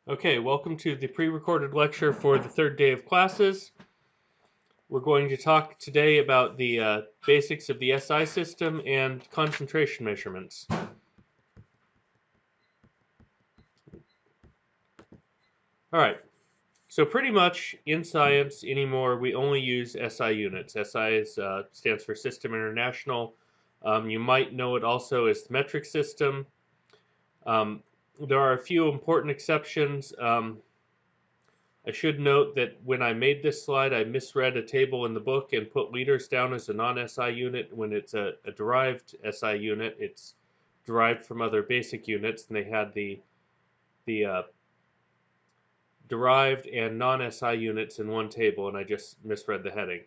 Okay, welcome to the pre-recorded lecture for the third day of classes. We're going to talk today about the basics of the SI system and concentration measurements. All right, so pretty much in science anymore, we only use SI units. SI stands for System International. You might know it also as the metric system. Um, there are a few important exceptions. I should note that when I made this slide, I misread a table in the book and put liters down as a non-SI unit when it's a derived SI unit. It's derived from other basic units, and they had the derived and non-SI units in one table, and I just misread the heading.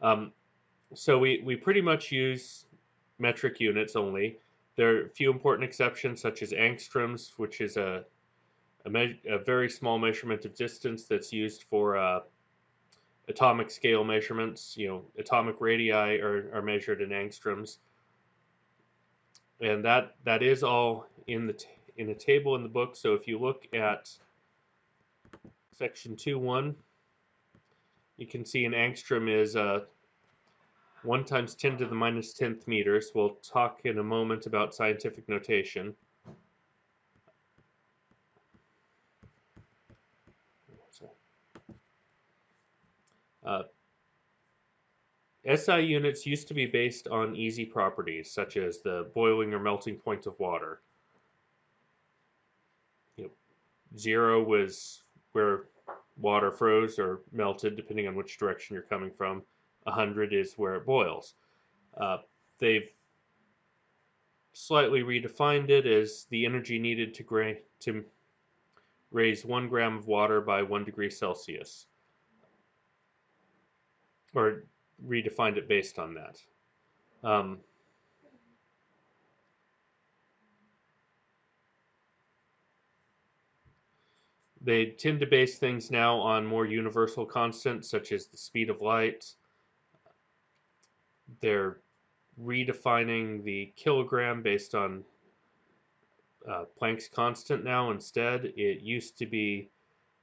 Um, so we pretty much use metric units only. There are a few important exceptions, such as angstroms, which is a very small measurement of distance that's used for atomic scale measurements. Atomic radii are measured in angstroms, and that is all in in a table in the book. So if you look at section 2.1, you can see an angstrom is 1 times 10 to the minus 10th meters. We'll talk in a moment about scientific notation. Uh, SI units used to be based on easy properties, such as the boiling or melting point of water. 0 was where water froze or melted, depending on which direction you're coming from. 100 is where it boils. They've slightly redefined it as the energy needed to raise 1 gram of water by 1 degree Celsius, or redefined it based on that. They tend to base things now on more universal constants, such as the speed of light. They're redefining the kilogram based on Planck's constant now instead. It used to be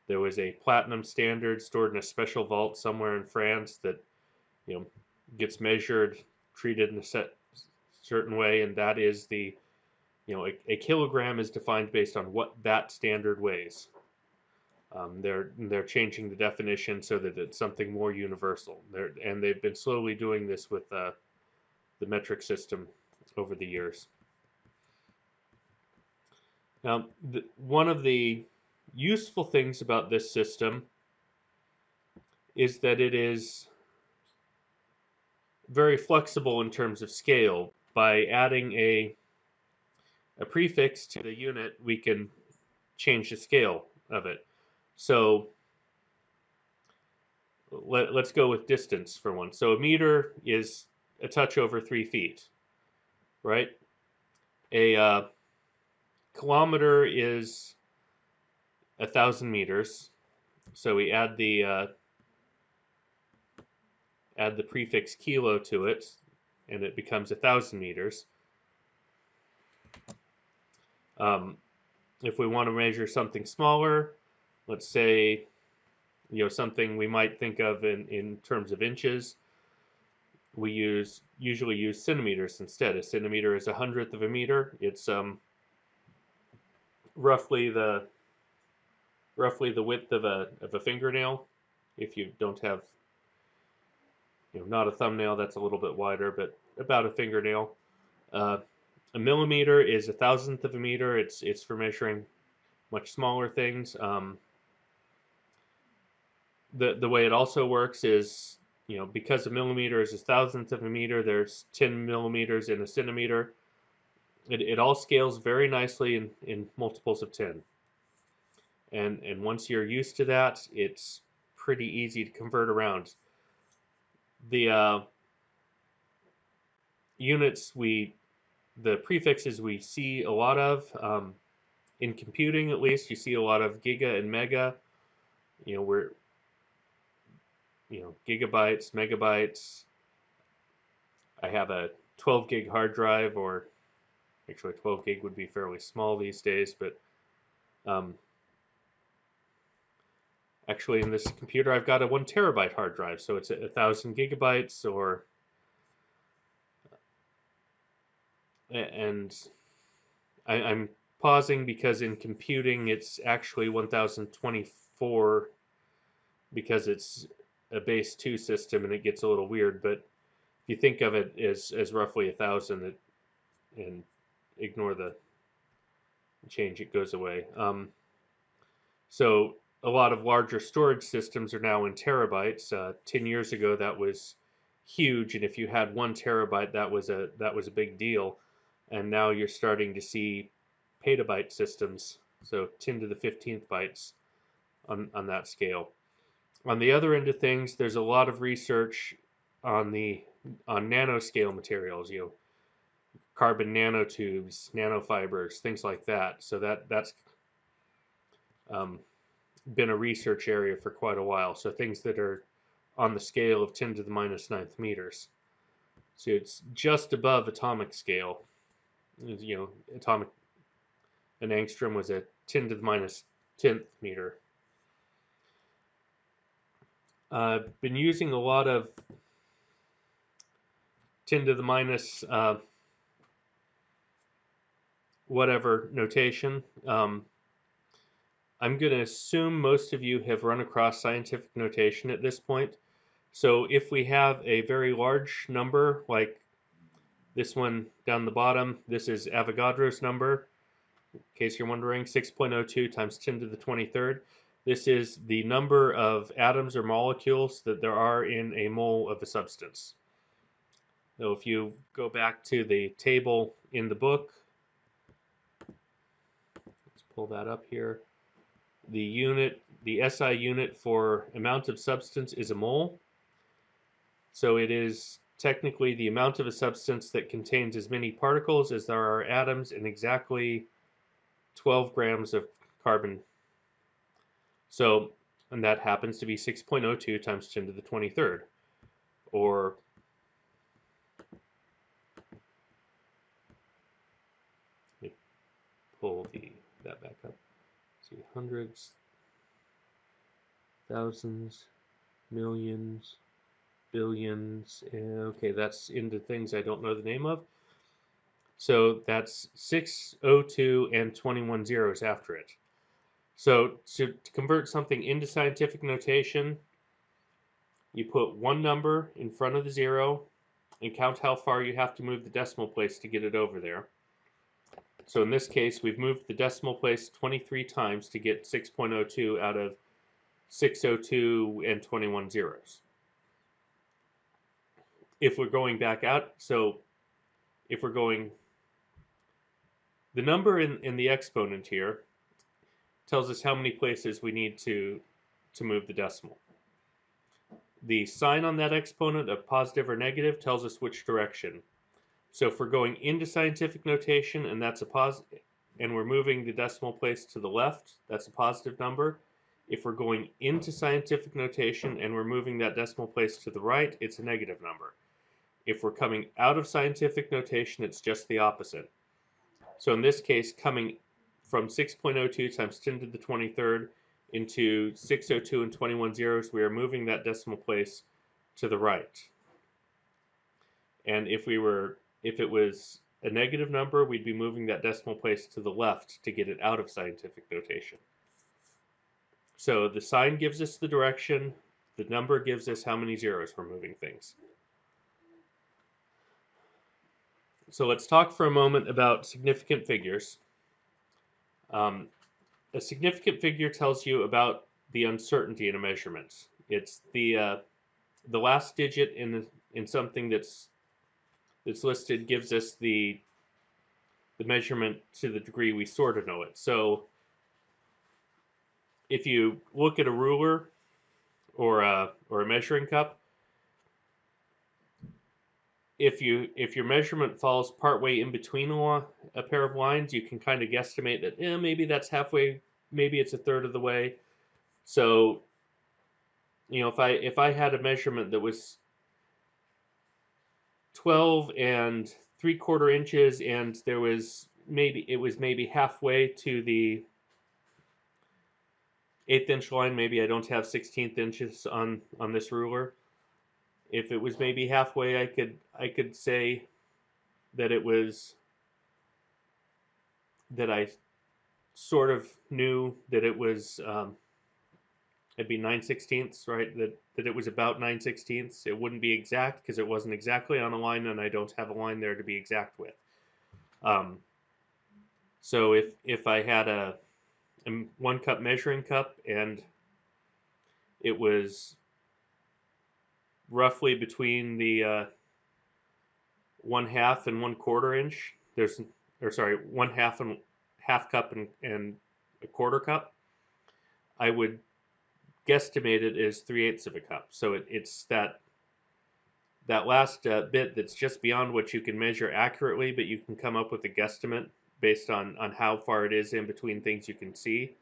there was a platinum standard stored in a special vault somewhere in France that you know gets measured, treated in a certain way, and that is a kilogram is defined based on what that standard weighs. They're changing the definition so that it's something more universal. And they've been slowly doing this with the metric system over the years. Now, one of the useful things about this system is that it is very flexible in terms of scale. By adding a prefix to the unit, we can change the scale of it. So let's go with distance for one. So a meter is a touch over 3 feet, right? A kilometer is 1,000 meters. So we add the prefix kilo to it, and it becomes 1,000 meters. If we want to measure something smaller, let's say something we might think of in terms of inches, we usually use centimeters instead. A centimeter is 100th of a meter. It's roughly the width of a fingernail. If you don't have not a thumbnail, that's a little bit wider, but about a fingernail. A millimeter is 1,000th of a meter. It's for measuring much smaller things. The way it also works is because a millimeter is 1,000th of a meter, there's 10 millimeters in a centimeter. It all scales very nicely in multiples of 10. And once you're used to that, it's pretty easy to convert around. The units the prefixes we see a lot of in computing, at least. You see a lot of giga and mega. We're gigabytes, megabytes. I have a 12 gig hard drive, or actually 12 gig would be fairly small these days, but Actually, in this computer, I've got a 1 terabyte hard drive, so it's 1,000 gigabytes, or and I'm pausing because in computing it's actually 1,024 because it's a base 2 system and it gets a little weird. But if you think of it as roughly 1,000, and ignore the change, it goes away. So a lot of larger storage systems are now in terabytes. 10 years ago, that was huge, and if you had 1 terabyte, that was a big deal. And now you're starting to see petabyte systems, so 10 to the 15th bytes on that scale. On the other end of things, there's a lot of research on nanoscale materials, carbon nanotubes, nanofibers, things like that. So that's um, been a research area for quite a while. So things that are on the scale of 10 to the minus ninth meters. So it's just above atomic scale. Atomic, an angstrom was a 10 to the minus 10th meter. I've been using a lot of 10 to the minus whatever notation. I'm going to assume most of you have run across scientific notation at this point. So if we have a very large number, like this one down the bottom, this is Avogadro's number, in case you're wondering, 6.02 times 10 to the 23rd. This is the number of atoms or molecules that there are in a mole of a substance. So if you go back to the table in the book, let's pull that up here. The SI unit for amount of substance is a mole. So it is technically the amount of a substance that contains as many particles as there are atoms and exactly 12 grams of carbon. So, and that happens to be 6.02 times 10 to the 23rd, or let me pull that back up. See, hundreds, thousands, millions, billions. Okay, that's into things I don't know the name of. So that's 602 and 21 zeros after it. So to convert something into scientific notation, you put one number in front of the zero and count how far you have to move the decimal place to get it over there. So in this case, we've moved the decimal place 23 times to get 6.02 out of 602 and 21 zeros. If we're going back out, so if we're going, the number in the exponent here tells us how many places we need to move the decimal. The sign on that exponent of positive or negative tells us which direction. So if we're going into scientific notation and that's a positive, and we're moving the decimal place to the left, that's a positive number. If we're going into scientific notation and we're moving that decimal place to the right, it's a negative number. If we're coming out of scientific notation, it's just the opposite. So in this case, coming from 6.02 times 10 to the 23rd into 602 and 21 zeros, we are moving that decimal place to the right. And if it was a negative number, we'd be moving that decimal place to the left to get it out of scientific notation. So the sign gives us the direction, the number gives us how many zeros we're moving things. So let's talk for a moment about significant figures. A significant figure tells you about the uncertainty in a measurement. It's the last digit in something that's listed gives us the measurement to the degree we sort of know it. So if you look at a ruler or a measuring cup, if your measurement falls partway in between a pair of lines, you can kind of guesstimate that maybe that's halfway, maybe it's a third of the way. So if I had a measurement that was 12 and 3/4 inches and it was maybe halfway to the 1/8 inch line, maybe I don't have 16th inches on this ruler. If it was maybe halfway, I could say that it was that I sort of knew that it was it'd be 9/16, right? That it was about 9/16. It wouldn't be exact because it wasn't exactly on a line, and I don't have a line there to be exact with. Um, so if I had a 1 cup measuring cup and it was roughly between the 1/2 and 1/4 inch, or sorry, 1/2 and half cup and a 1/4 cup, I would guesstimate it as 3/8 of a cup. So it's that last bit that's just beyond what you can measure accurately, but you can come up with a guesstimate based on how far it is in between things you can see.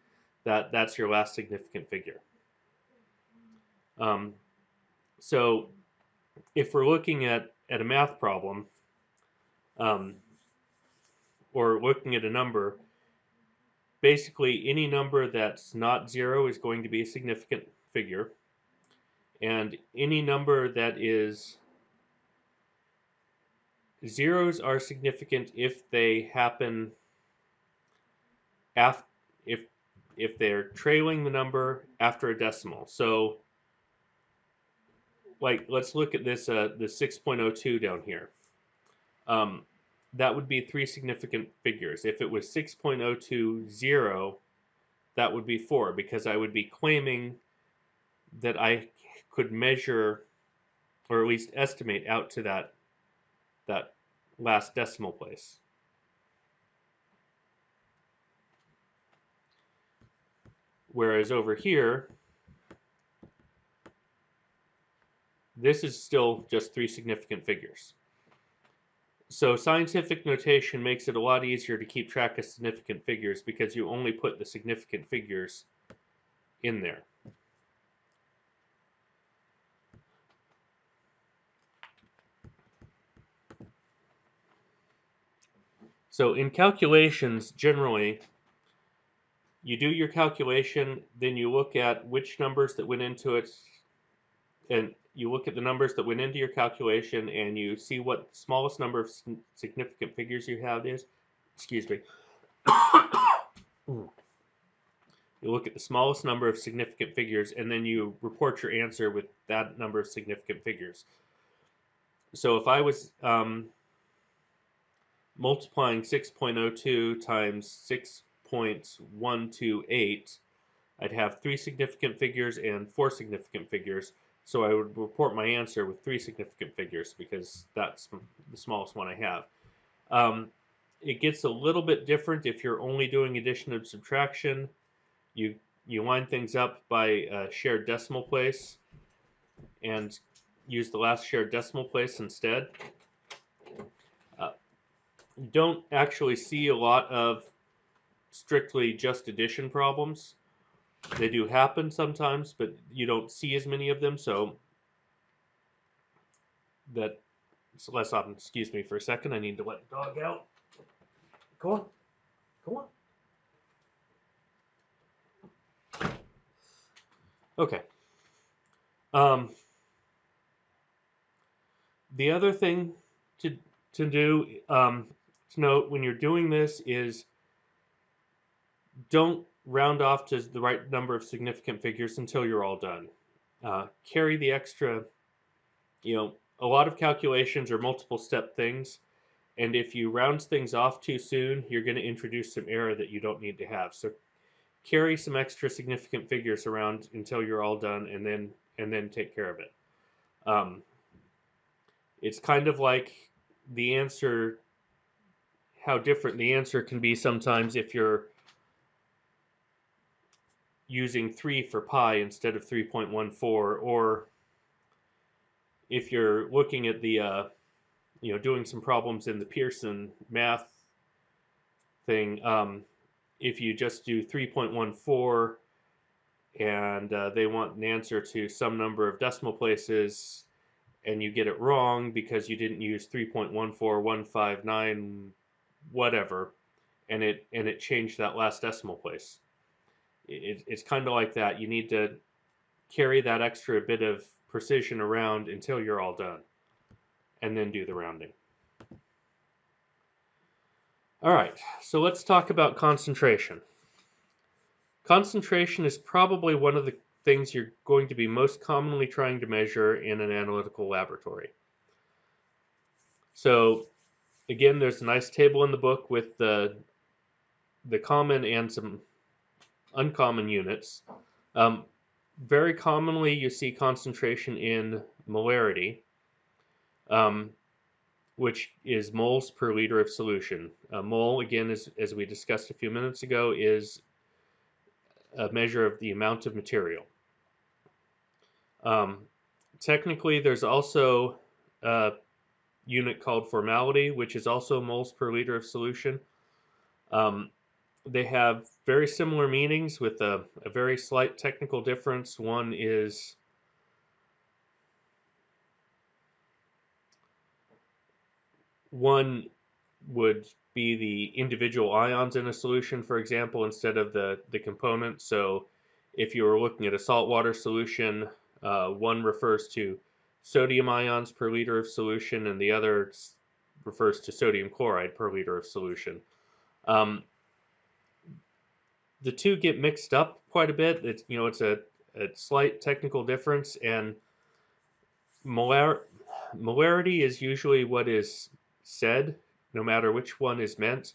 That's your last significant figure. Um, so if we're looking at a math problem, um, or looking at a number, basically any number that's not 0 is going to be a significant figure, and any number that is zeros are significant if they happen after if if they're trailing the number after a decimal. So like let's look at this the 6.02 down here. Um, that would be 3 significant figures. If it was 6.020, that would be 4 because I would be claiming that I could measure or at least estimate out to that last decimal place. Whereas over here, this is still just 3 significant figures. So scientific notation makes it a lot easier to keep track of significant figures because you only put the significant figures in there. So in calculations, generally, you do your calculation, then you look at which numbers that went into it, and you look at the numbers that went into your calculation, and you see what the smallest number of significant figures you have is. Excuse me. You look at the smallest number of significant figures, and then you report your answer with that number of significant figures. So if I was multiplying 6.02 times 6.128, I'd have 3 significant figures and 4 significant figures. So I would report my answer with 3 significant figures because that's the smallest one I have. It gets a little bit different if you're only doing addition and subtraction. You line things up by a shared decimal place and use the last shared decimal place instead. You don't actually see a lot of strictly just addition problems. They do happen sometimes, but you don't see as many of them, so that's less often. Excuse me for a second. I need to let the dog out. Go on. Go on. Okay. The other thing to do to note when you're doing this is don't round off to the right number of significant figures until you're all done. Carry the extra, a lot of calculations are multiple step things, and if you round things off too soon, you're going to introduce some error that you don't need to have. So carry some extra significant figures around until you're all done, and then take care of it. It's kind of like the answer, how different the answer can be sometimes if you're using 3 for pi instead of 3.14, or if you're looking at the doing some problems in the Pearson math thing, if you just do 3.14 and they want an answer to some number of decimal places and you get it wrong because you didn't use 3.14159 whatever, and it changed that last decimal place. it's kind of like that. You need to carry that extra bit of precision around until you're all done, and then do the rounding. All right, so let's talk about concentration. Concentration is probably one of the things you're going to be most commonly trying to measure in an analytical laboratory. So again, there's a nice table in the book with the common and some uncommon units. Very commonly, you see concentration in molarity, um, which is moles per liter of solution. A mole, again, as we discussed a few minutes ago, is a measure of the amount of material. Um, Technically, there's also a unit called formality, which is also moles per liter of solution. Um, they have very similar meanings with a very slight technical difference. One would be the individual ions in a solution, for example, instead of the components. So if you were looking at a saltwater solution, one refers to sodium ions per liter of solution, and the other refers to sodium chloride per liter of solution. Um, the two get mixed up quite a bit. It's a slight technical difference, and molar- molarity is usually what is said, no matter which one is meant.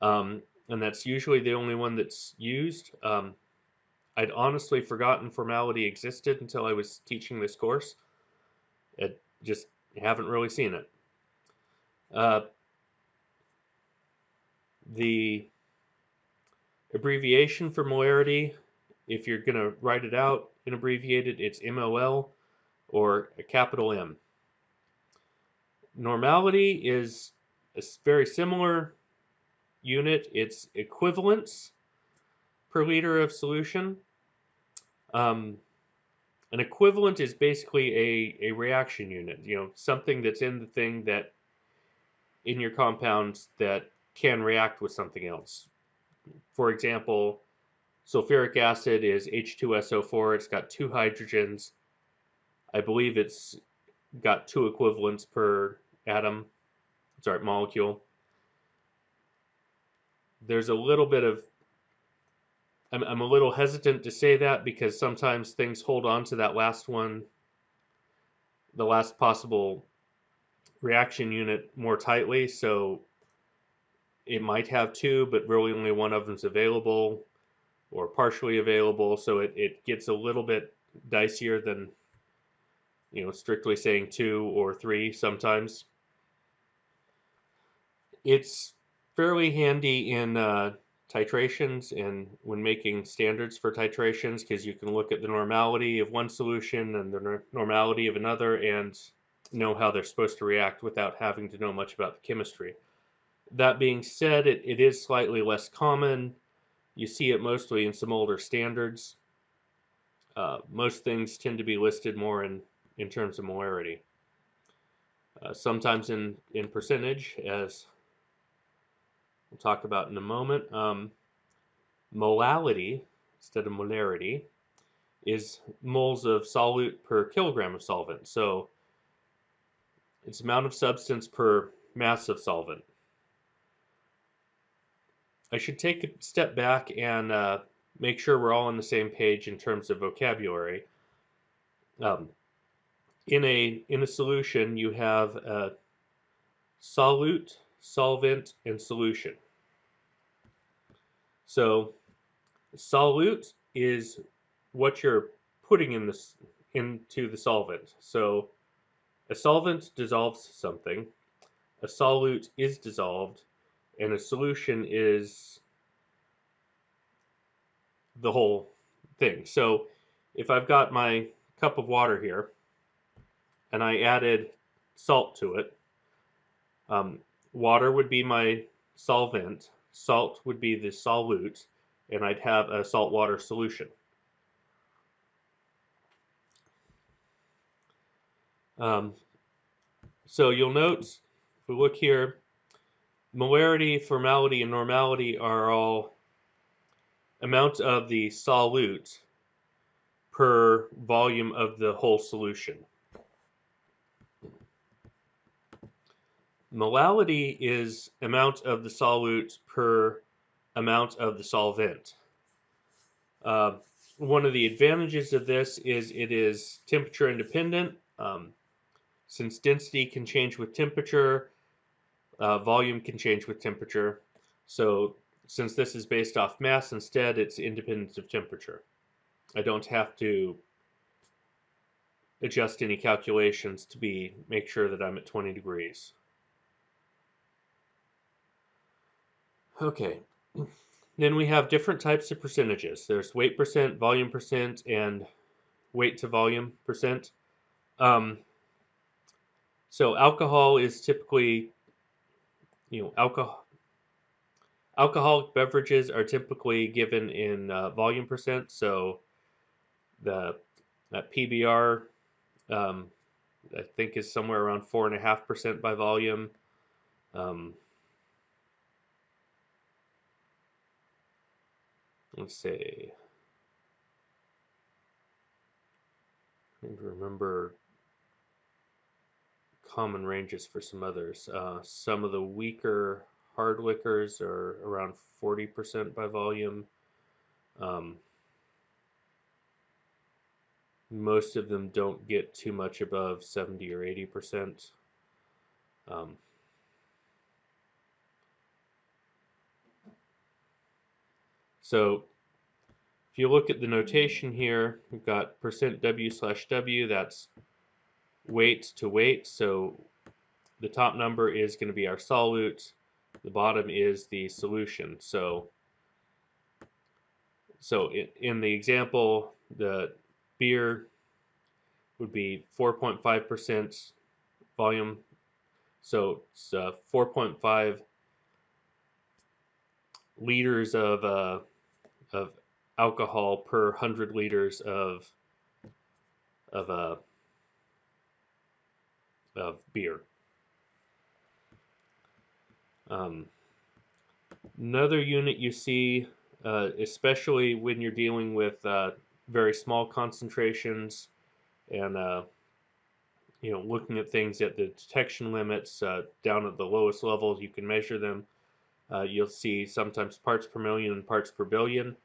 And that's usually the only one that's used. I'd honestly forgotten formality existed until I was teaching this course. I just haven't really seen it. Uh, the abbreviation for molarity, if you're going to write it out in abbreviated, it's MOL or a capital M. Normality is a very similar unit. It's equivalence per liter of solution. Um, an equivalent is basically a reaction unit, something that's in the thing that in your compound that can react with something else. For example, sulfuric acid is H2SO4. It's got two hydrogens. I believe it's got two equivalents per molecule. There's a little bit of I'm a little hesitant to say that because sometimes things hold on to that last one, the last possible reaction unit more tightly, so it might have two, but really only one of them's available or partially available, so it gets a little bit dicier than strictly saying two or three sometimes. It's fairly handy in titrations and when making standards for titrations because you can look at the normality of one solution and the normality of another and know how they're supposed to react without having to know much about the chemistry. That being said, it is slightly less common. You see it mostly in some older standards. Most things tend to be listed more in terms of molarity. Sometimes in percentage, as we'll talk about in a moment. Molality, instead of molarity, is moles of solute per kilogram of solvent. So it's amount of substance per mass of solvent. I should take a step back and make sure we're all on the same page in terms of vocabulary. Um, in a solution, you have a solute, solvent, and solution. So solute is what you're putting into the solvent. So a solvent dissolves something, a solute is dissolved, and a solution is the whole thing. So if I've got my cup of water here and I added salt to it, um, water would be my solvent, salt would be the solute, and I'd have a saltwater solution. Um, so you'll note, if we look here, molarity, formality, and normality are all amount of the solute per volume of the whole solution. Molality is amount of the solute per amount of the solvent. Uh, one of the advantages of this is it is temperature independent. Since density can change with temperature, volume can change with temperature. So since this is based off mass instead, it's independent of temperature. I don't have to adjust any calculations to make sure that I'm at 20 degrees. Okay, then we have different types of percentages. There's weight percent, volume percent, and weight to volume percent. Um, so alcohol is typically, alcoholic beverages are typically given in volume percent. So the PBR, um, I think, is somewhere around 4.5% by volume. Let's see. I need to remember common ranges for some others. Some of the weaker hard liquors are around 40% by volume. Um, most of them don't get too much above 70 or 80%. So if you look at the notation here, we've got percent %W/W, that's weight to weight. So the top number is going to be our solute, the bottom is the solution. So in the example, the beer would be 4.5% volume. So it's 4.5 liters of alcohol per 100 liters of uh, of beer. Another unit you see, especially when you're dealing with very small concentrations and looking at things at the detection limits down at the lowest levels, you can measure them. You'll see sometimes parts per million and parts per billion.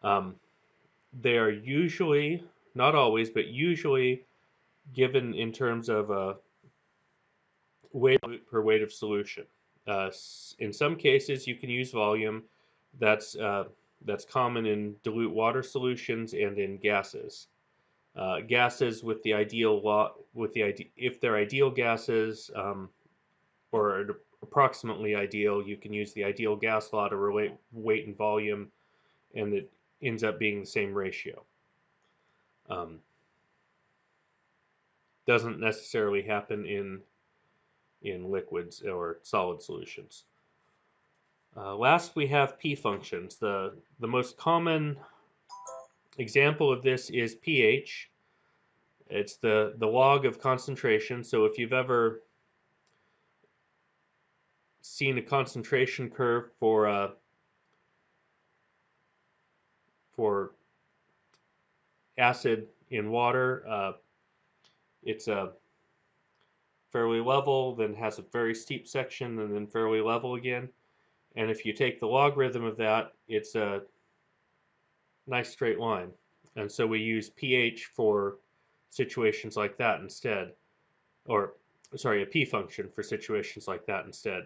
They are usually, not always, but usually given in terms of weight per weight of solution. In some cases, you can use volume. That's that's common in dilute water solutions and in gases. Gases with the ideal law, if they're ideal gases or approximately ideal, you can use the ideal gas law to relate weight and volume, and it ends up being the same ratio. Doesn't necessarily happen in liquids or solid solutions. Last, we have P functions. The most common example of this is pH. It's the log of concentration. So if you've ever seen a concentration curve for acid in water, it's a fairly level, then has a very steep section, and then fairly level again. And if you take the logarithm of that, it's a nice straight line. And so we use pH for situations like that instead. Or, sorry, a P function for situations like that instead.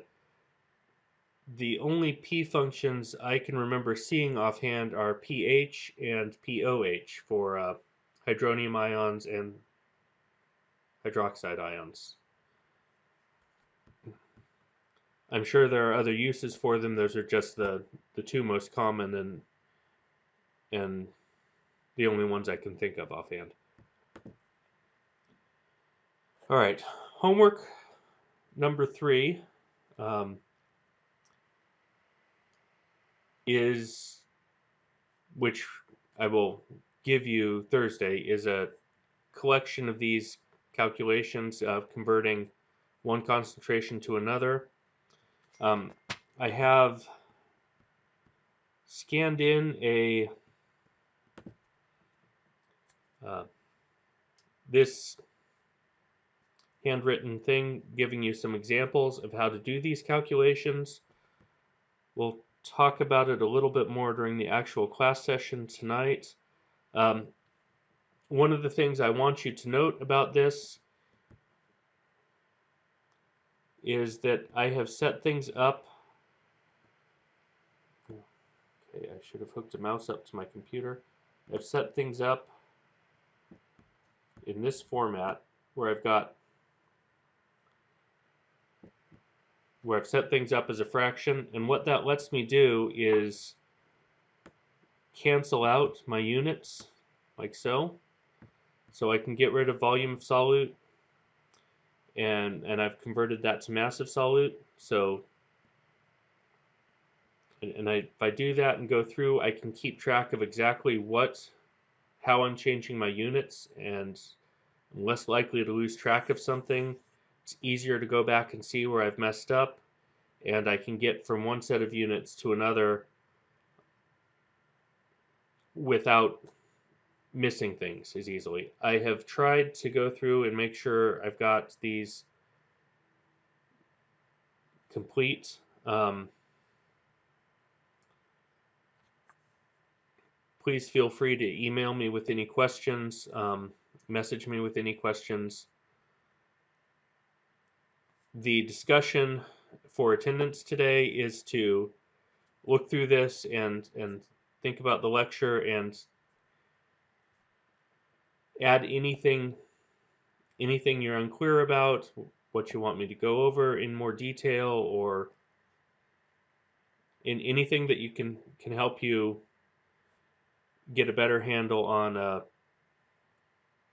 The only P functions I can remember seeing offhand are pH and pOH for hydronium ions and hydroxide ions. I'm sure there are other uses for them. Those are just the two most common and the only ones I can think of offhand. All right, homework number 3 is, which I will give you Thursday, is a collection of these calculations of converting one concentration to another. I have scanned in this handwritten thing giving you some examples of how to do these calculations. We'll talk about it a little bit more during the actual class session tonight. One of the things I want you to note about this is that I have set things up. Okay, I should have hooked a mouse up to my computer. I've set things up in this format where I've set things up as a fraction, and what that lets me do is cancel out my units like so. So I can get rid of volume of solute, and I've converted that to mass of solute. So if I do that and go through, I can keep track of exactly how I'm changing my units, and I'm less likely to lose track of something. It's easier to go back and see where I've messed up, and I can get from one set of units to another without missing things as easily. I have tried to go through and make sure I've got these complete. Please feel free to email me with any questions, message me with any questions. The discussion for attendance today is to look through this and think about the lecture and add anything you're unclear about, what you want me to go over in more detail, or in anything that you can help you get a better handle on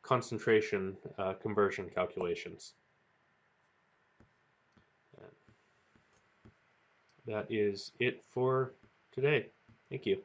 concentration conversion calculations. That is it for today. Thank you.